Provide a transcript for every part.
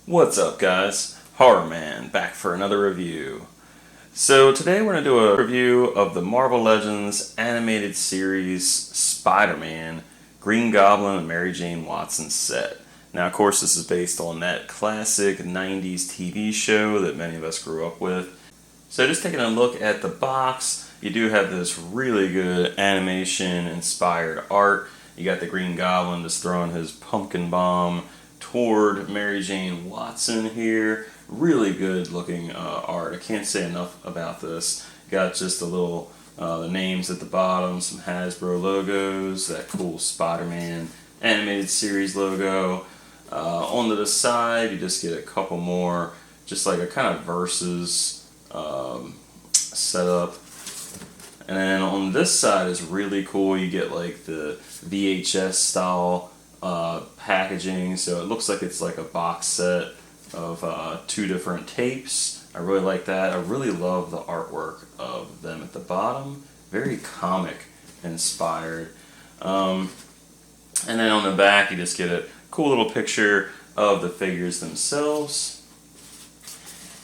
What's up, guys? Horror Man back for another review. So today we're going to do a review of the Marvel Legends Animated Series Spider-Man Green Goblin and Mary Jane Watson set. Now, of course, this is based on that classic 90s TV show that many of us grew up with. So just taking a look at the box, you do have this really good animation-inspired art. You got the Green Goblin just throwing his pumpkin bomb toward Mary Jane Watson here. Really good looking art. I can't say enough about this. Got just a little the names at the bottom, some Hasbro logos, that cool Spider-Man Animated Series logo. On the side, you just get a couple more, just like a kind of versus setup. And then on this side is really cool. You get like the VHS style packaging, so it looks like it's like a box set of two different tapes. I really like that. I really love the artwork of them at the bottom. Very comic inspired. And then on the back you just get a cool little picture of the figures themselves.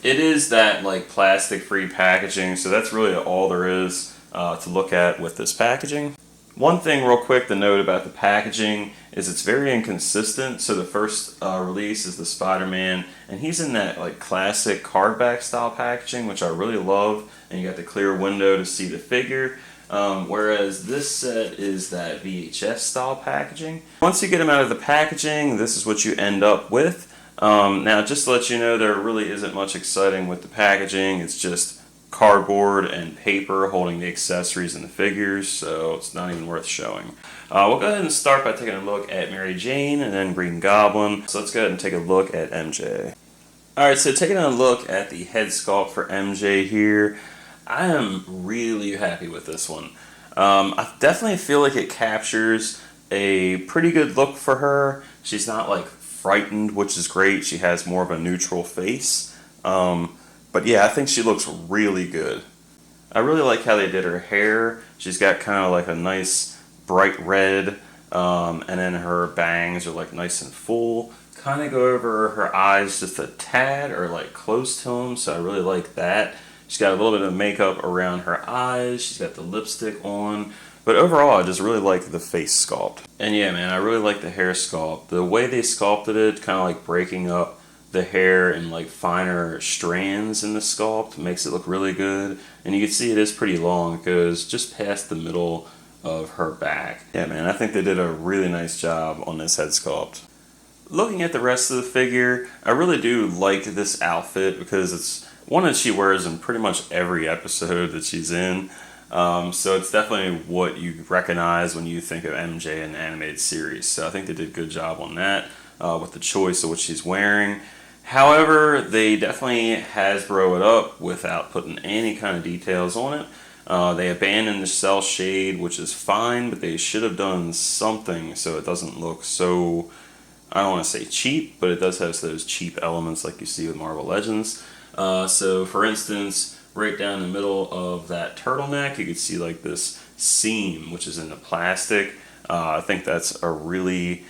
It is that like plastic free packaging, so that's really all there is to look at with this packaging. One thing real quick to note about the packaging is it's very inconsistent. So the first release is the Spider-Man, and he's in that like classic cardback style packaging, which I really love, and you got the clear window to see the figure. Whereas this set is that VHS style packaging. Once you get them out of the packaging, this is what you end up with. Now just to let you know, there really isn't much exciting with the packaging. It's just cardboard and paper holding the accessories and the figures, so it's not even worth showing. We'll go ahead and start by taking a look at Mary Jane and then Green Goblin. So let's go ahead and take a look at MJ. Alright, so taking a look at the head sculpt for MJ here, I am really happy with this one. I definitely feel like it captures a pretty good look for her. She's not like frightened, which is great. She has more of a neutral face. But yeah, I think she looks really good. I really like how they did her hair. She's got kind of like a nice bright red, and then her bangs are like nice and full. Kind of go over her eyes just a tad or like close to them, so I really like that. She's got a little bit of makeup around her eyes. She's got the lipstick on. But overall, I just really like the face sculpt. And yeah, man, I really like the hair sculpt. The way they sculpted it, kind of like breaking up the hair in like finer strands in the sculpt, makes it look really good. And you can see it is pretty long. It goes just past the middle of her back. Yeah, man, I think they did a really nice job on this head sculpt. Looking at the rest of the figure, I really do like this outfit because it's one that she wears in pretty much every episode that she's in. So it's definitely what you recognize when you think of MJ in the animated series. So I think they did a good job on that with the choice of what she's wearing. However, they definitely Hasbro it up without putting any kind of details on it. They abandoned the cell shade, which is fine, but they should have done something so it doesn't look so, I don't want to say cheap, but it does have those cheap elements like you see with Marvel Legends. So for instance, right down the middle of that turtleneck, you can see like this seam, which is in the plastic. I think that's a really,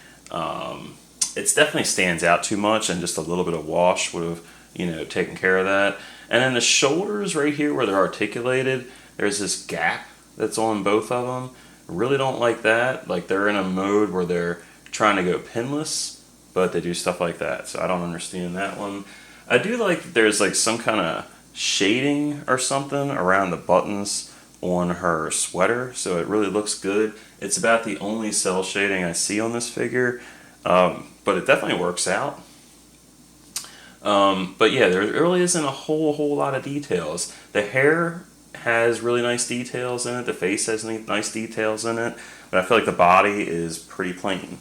it definitely stands out too much, and just a little bit of wash would have, taken care of that. And then the shoulders right here where they're articulated, there's this gap that's on both of them. I really don't like that. Like they're in a mode where they're trying to go pinless, but they do stuff like that. So I don't understand that one. I do like that there's like some kind of shading or something around the buttons on her sweater, so it really looks good. It's about the only cell shading I see on this figure, but it definitely works out. But yeah, there really isn't a whole lot of details. The hair has really nice details in it, the face has nice details in it, but I feel like the body is pretty plain.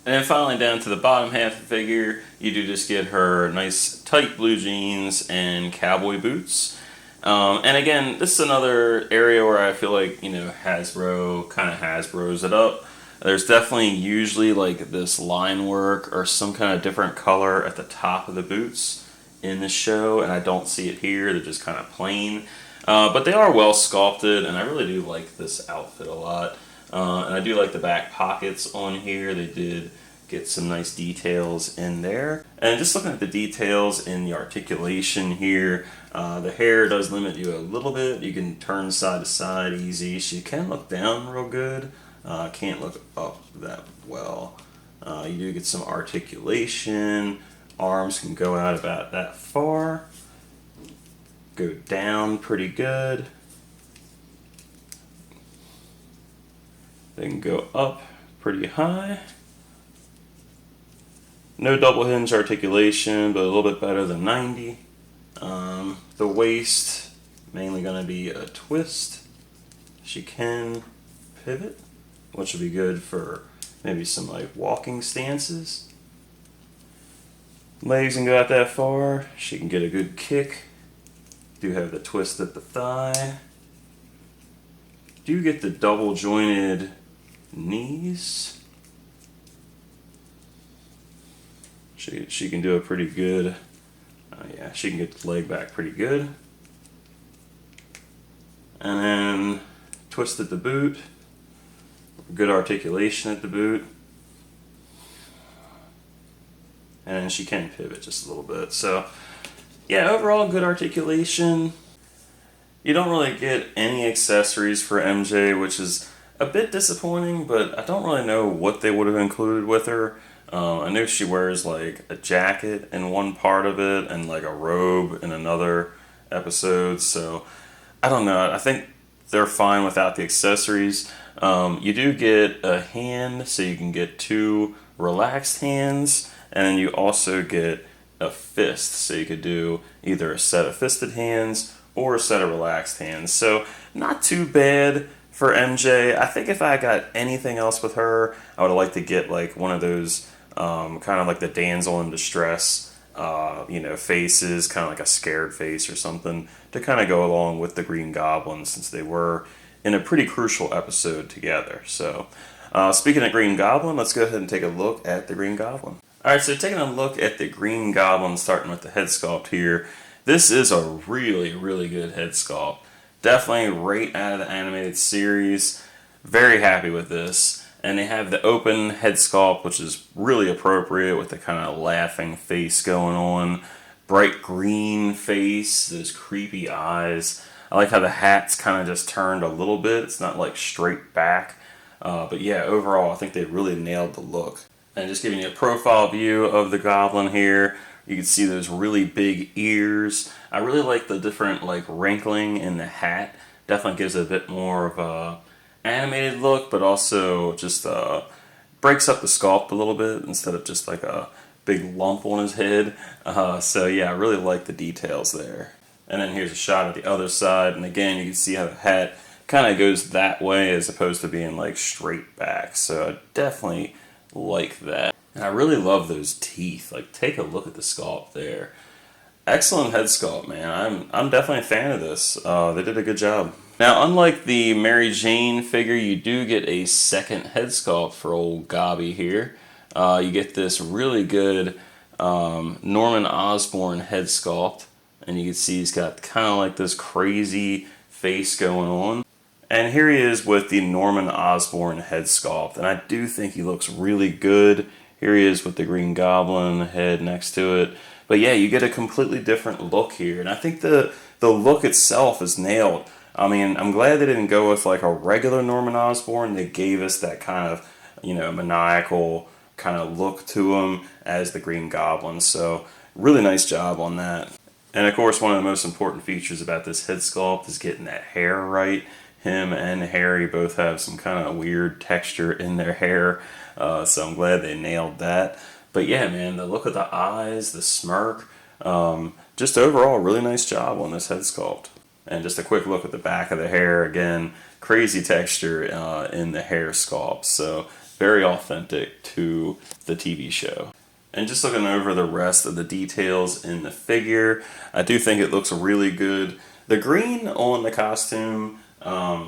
And then finally down to the bottom half of the figure, you do just get her nice tight blue jeans and cowboy boots. And again, this is another area where I feel like, Hasbro kind of Hasbros it up. There's definitely usually like this line work or some kind of different color at the top of the boots in the show, and I don't see it here. They're just kind of plain. But they are well sculpted, and I really do like this outfit a lot. And I do like the back pockets on here. They did Get some nice details in there. And just looking at the details in the articulation here, the hair does limit you a little bit. You can turn side to side easy. She can look down real good. Can't look up that well. You do get some articulation. Arms can go out about that far. Go down pretty good. They can go up pretty high. No double hinge articulation, but a little bit better than 90. The waist, mainly going to be a twist. She can pivot, which will be good for maybe some like walking stances. Legs can go out that far. She can get a good kick. Do have the twist at the thigh. Do get the double jointed knees. She can do a pretty good, yeah, she can get the leg back pretty good. And then twist at the boot. Good articulation at the boot. And then she can pivot just a little bit. So, yeah, overall good articulation. You don't really get any accessories for MJ, which is a bit disappointing, but I don't really know what they would have included with her. I know she wears like a jacket in one part of it and like a robe in another episode, so I don't know. I think they're fine without the accessories. You do get a hand, so you can get 2 relaxed hands, and then you also get a fist, so you could do either a set of fisted hands or a set of relaxed hands. So not too bad for MJ. I think if I got anything else with her, I would like to get like one of those kind of like the damsel in distress faces, kind of like a scared face or something, to kind of go along with the Green Goblin, since they were in a pretty crucial episode together. So speaking of Green Goblin, let's go ahead and take a look at the Green Goblin. Alright, so taking a look at the Green Goblin, starting with the head sculpt here. This is a really, really good head sculpt. Definitely right out of the animated series. Very happy with this. And they have the open head sculpt, which is really appropriate with the kind of laughing face going on. Bright green face, those creepy eyes. I like how the hat's kind of just turned a little bit. It's not like straight back. But yeah, overall, I think they really nailed the look. And just giving you a profile view of the Goblin here. You can see those really big ears. I really like the different like wrinkling in the hat. Definitely gives it a bit more of a animated look, but also just breaks up the sculpt a little bit instead of just like a big lump on his head. So yeah, I really like the details there. And then here's a shot of the other side, and again you can see how the hat kind of goes that way as opposed to being like straight back. So I definitely like that. And I really love those teeth. Like, take a look at the sculpt there. Excellent head sculpt, man. I'm definitely a fan of this. They did a good job. Now, unlike the Mary Jane figure, you do get a second head sculpt for old Gobby here. You get this really good Norman Osborn head sculpt, and you can see he's got kind of like this crazy face going on. And here he is with the Norman Osborn head sculpt, and I do think he looks really good. Here he is with the Green Goblin head next to it. But yeah, you get a completely different look here, and I think the look itself is nailed. I mean, I'm glad they didn't go with like a regular Norman Osborn. They gave us that kind of, maniacal kind of look to him as the Green Goblin. So really nice job on that. And of course, one of the most important features about this head sculpt is getting that hair right. Him and Harry both have some kind of weird texture in their hair. So I'm glad they nailed that. But yeah, man, the look of the eyes, the smirk, just overall, really nice job on this head sculpt. And just a quick look at the back of the hair. Again, crazy texture in the hair sculpt. So very authentic to the TV show. And just looking over the rest of the details in the figure, I do think it looks really good. The green on the costume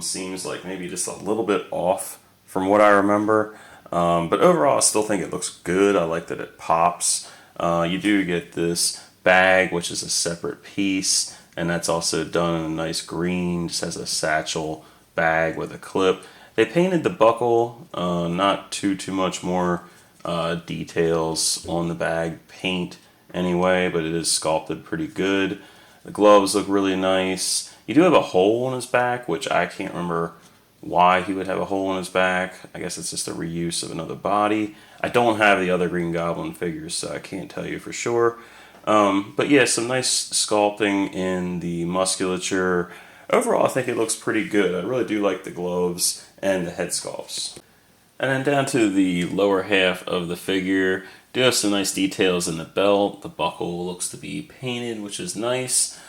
seems like maybe just a little bit off from what I remember. But overall, I still think it looks good. I like that it pops. You do get this bag, which is a separate piece. And that's also done in a nice green, just has a satchel bag with a clip. They painted the buckle, not too much more details on the bag paint anyway, but it is sculpted pretty good. The gloves look really nice. You do have a hole in his back, which I can't remember why he would have a hole in his back. I guess it's just a reuse of another body. I don't have the other Green Goblin figures, so I can't tell you for sure. But yeah, some nice sculpting in the musculature. Overall, I think it looks pretty good. I really do like the gloves and the head sculpts. And then down to the lower half of the figure, do have some nice details in the belt. The buckle looks to be painted, which is nice.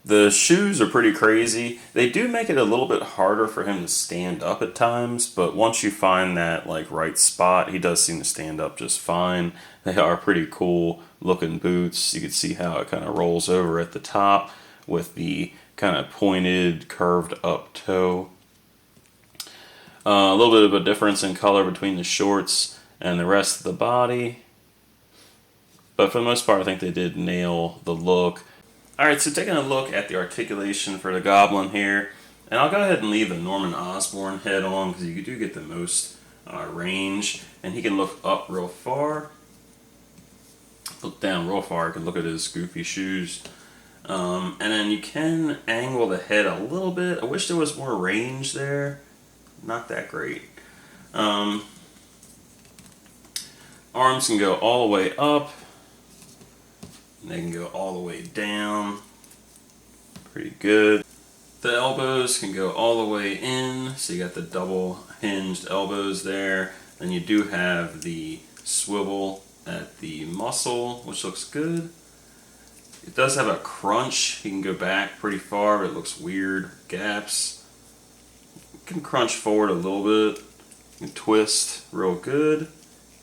The shoes are pretty crazy. They do make it a little bit harder for him to stand up at times, but once you find that like right spot, he does seem to stand up just fine. They are pretty cool looking boots. You can see how it kind of rolls over at the top with the kind of pointed, curved up toe. A little bit of a difference in color between the shorts and the rest of the body. But for the most part, I think they did nail the look. Alright, so taking a look at the articulation for the Goblin here, and I'll go ahead and leave the Norman Osborn head on because you do get the most range, and he can look up real far, look down real far. You can look at his goofy shoes, and then you can angle the head a little bit. I wish there was more range there. Not that great. Arms can go all the way up. And they can go all the way down. Pretty good. The elbows can go all the way in. So you got the double hinged elbows there. Then you do have the swivel at the muscle, which looks good. It does have a crunch. You can go back pretty far, but it looks weird. Gaps. You can crunch forward a little bit. You can twist real good.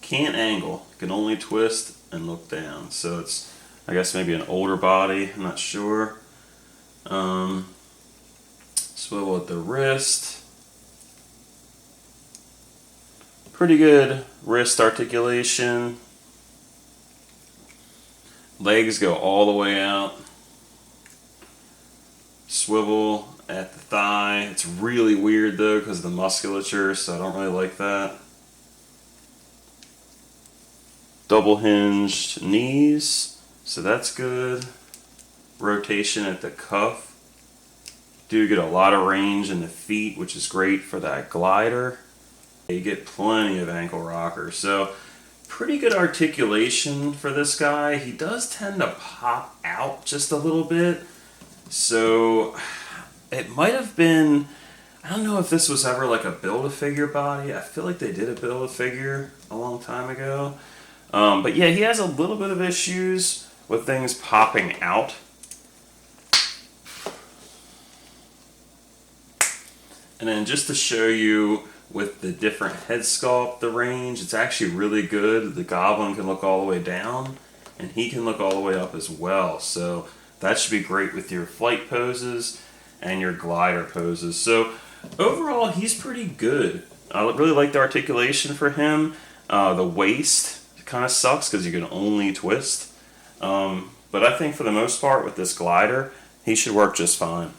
Can't angle. You can only twist and look down. So it's, I guess, maybe an older body. I'm not sure. Swivel at the wrist. Pretty good wrist articulation. Legs go all the way out. Swivel at the thigh. It's really weird though because of the musculature, so I don't really like that. Double hinged knees, so that's good. Rotation at the cuff. Do get a lot of range in the feet, which is great for that glider. You get plenty of ankle rockers, so pretty good articulation for this guy. He does tend to pop out just a little bit, so it might have been, I don't know if this was ever like a Build-A-Figure body. I feel like they did a Build-A-Figure a long time ago. But yeah, he has a little bit of issues with things popping out. And then just to show you with the different head sculpt, the range, it's actually really good. The Goblin can look all the way down, and he can look all the way up as well. So that should be great with your flight poses and your glider poses. So overall, he's pretty good. I really like the articulation for him. The waist kind of sucks because you can only twist. But I think for the most part with this glider, he should work just fine.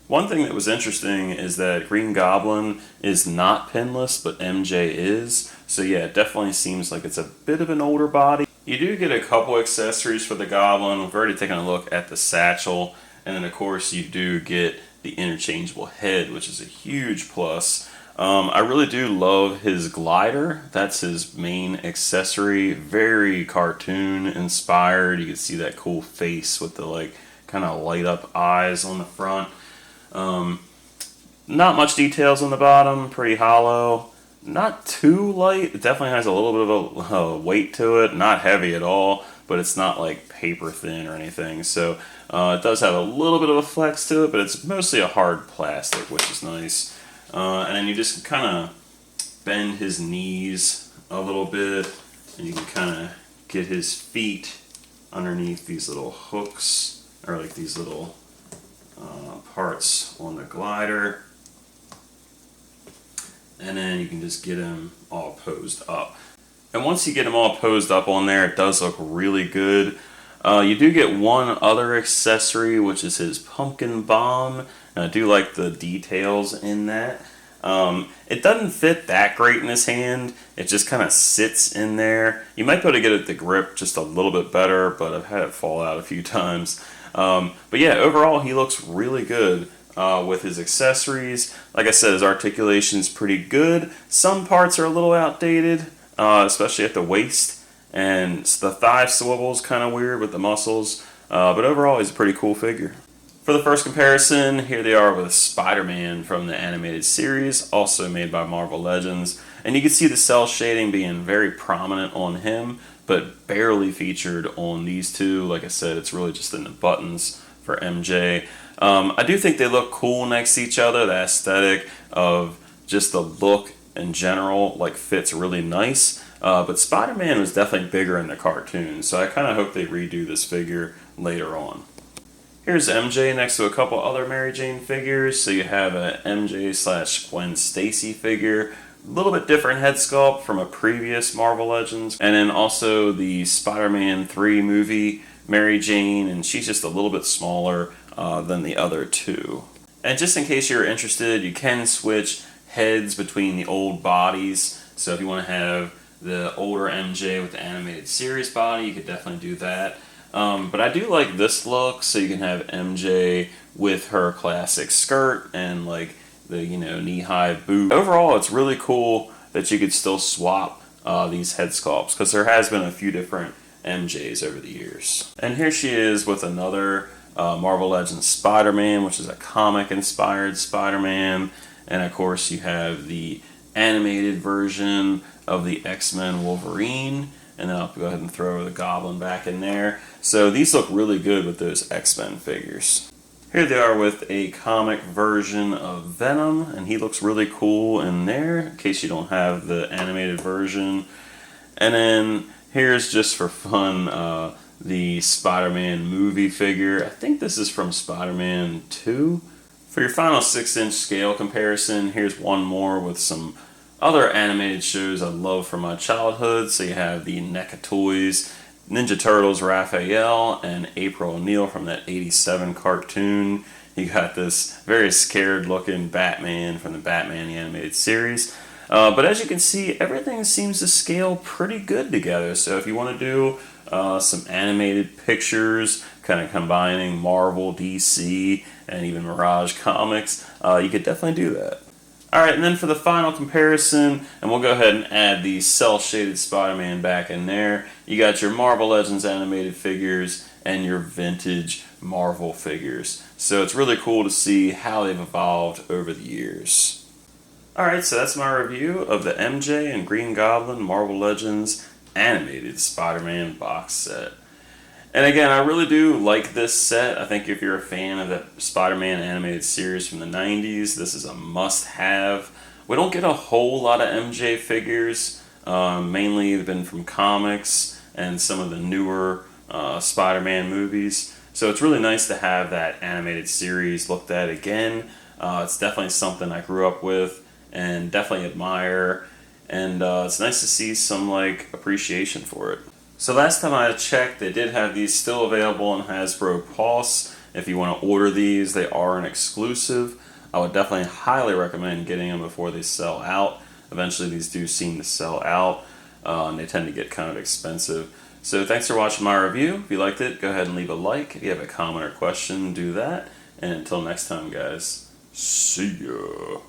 One thing that was interesting is that Green Goblin is not pinless, but MJ is. So yeah, it definitely seems like it's a bit of an older body. You do get a couple accessories for the Goblin. We've already taken a look at the satchel. And then of course you do get the interchangeable head, which is a huge plus. I really do love his glider. That's his main accessory. Very cartoon inspired. You can see that cool face with the like kind of light up eyes on the front. Not much details on the bottom, pretty hollow, not too light. It definitely has a little bit of a weight to it, not heavy at all, but it's not like paper thin or anything. So it does have a little bit of a flex to it, but it's mostly a hard plastic, which is nice. And then you just kind of bend his knees a little bit, and you can kind of get his feet underneath these little hooks, or like these little parts on the glider, and then you can just get him all posed up. And once you get him all posed up on there, it does look really good. You do get one other accessory, which is his pumpkin bomb, and I do like the details in that. It doesn't fit that great in his hand. It just kind of sits in there. You might be able to get it the grip just a little bit better, but I've had it fall out a few times. But yeah, overall he looks really good with his accessories. Like I said, his articulation is pretty good. Some parts are a little outdated, especially at the waist, and the thigh swivel is kind of weird with the muscles. But overall, he's a pretty cool figure. For the first comparison, here they are with Spider-Man from the animated series, also made by Marvel Legends. And you can see the cell shading being very prominent on him, but barely featured on these two. Like I said, it's really just in the buttons for MJ. I do think they look cool next to each other. The aesthetic of just the look in general fits really nice. But Spider-Man was definitely bigger in the cartoon, so I kind of hope they redo this figure later on. Here's MJ next to a couple other Mary Jane figures. So you have a MJ/Gwen Stacy figure, a little bit different head sculpt from a previous Marvel Legends, and then also the Spider-Man 3 movie Mary Jane, and she's just a little bit smaller than the other two. And just in case you're interested, you can switch heads between the old bodies. So if you want to have the older MJ with the animated series body, you could definitely do that. But I do like this look, so you can have MJ with her classic skirt and the knee-high boot. Overall, it's really cool that you could still swap these head sculpts, because there has been a few different MJs over the years. And here she is with another Marvel Legends Spider-Man, which is a comic-inspired Spider-Man. And of course, you have the animated version of the X-Men Wolverine. And then I'll go ahead and throw the Goblin back in there. So these look really good with those X-Men figures. Here they are with a comic version of Venom, and he looks really cool in there, in case you don't have the animated version. And then here's, just for fun, the Spider-Man movie figure. I think this is from Spider-Man 2. For your final 6-inch scale comparison, here's one more with some other animated shows I love from my childhood. So you have the NECA Toys, Ninja Turtles Raphael, and April O'Neil from that 87 cartoon. You got this very scared looking Batman from the Batman the Animated Series. But as you can see, everything seems to scale pretty good together. So if you want to do some animated pictures, kind of combining Marvel, DC, and even Mirage Comics, you could definitely do that. Alright, and then for the final comparison, and we'll go ahead and add the cel-shaded Spider-Man back in there. You got your Marvel Legends animated figures and your vintage Marvel figures. So it's really cool to see how they've evolved over the years. Alright, so that's my review of the MJ and Green Goblin Marvel Legends animated Spider-Man box set. And again, I really do like this set. I think if you're a fan of the Spider-Man animated series from the 90s, this is a must-have. We don't get a whole lot of MJ figures. Mainly they've been from comics and some of the newer Spider-Man movies. So it's really nice to have that animated series looked at again. It's definitely something I grew up with and definitely admire. And it's nice to see some appreciation for it. So last time I checked, they did have these still available on Hasbro Pulse. If you want to order these, they are an exclusive. I would definitely highly recommend getting them before they sell out. Eventually these do seem to sell out, and they tend to get kind of expensive. So thanks for watching my review. If you liked it, go ahead and leave a like. If you have a comment or question, do that. And until next time, guys, see ya.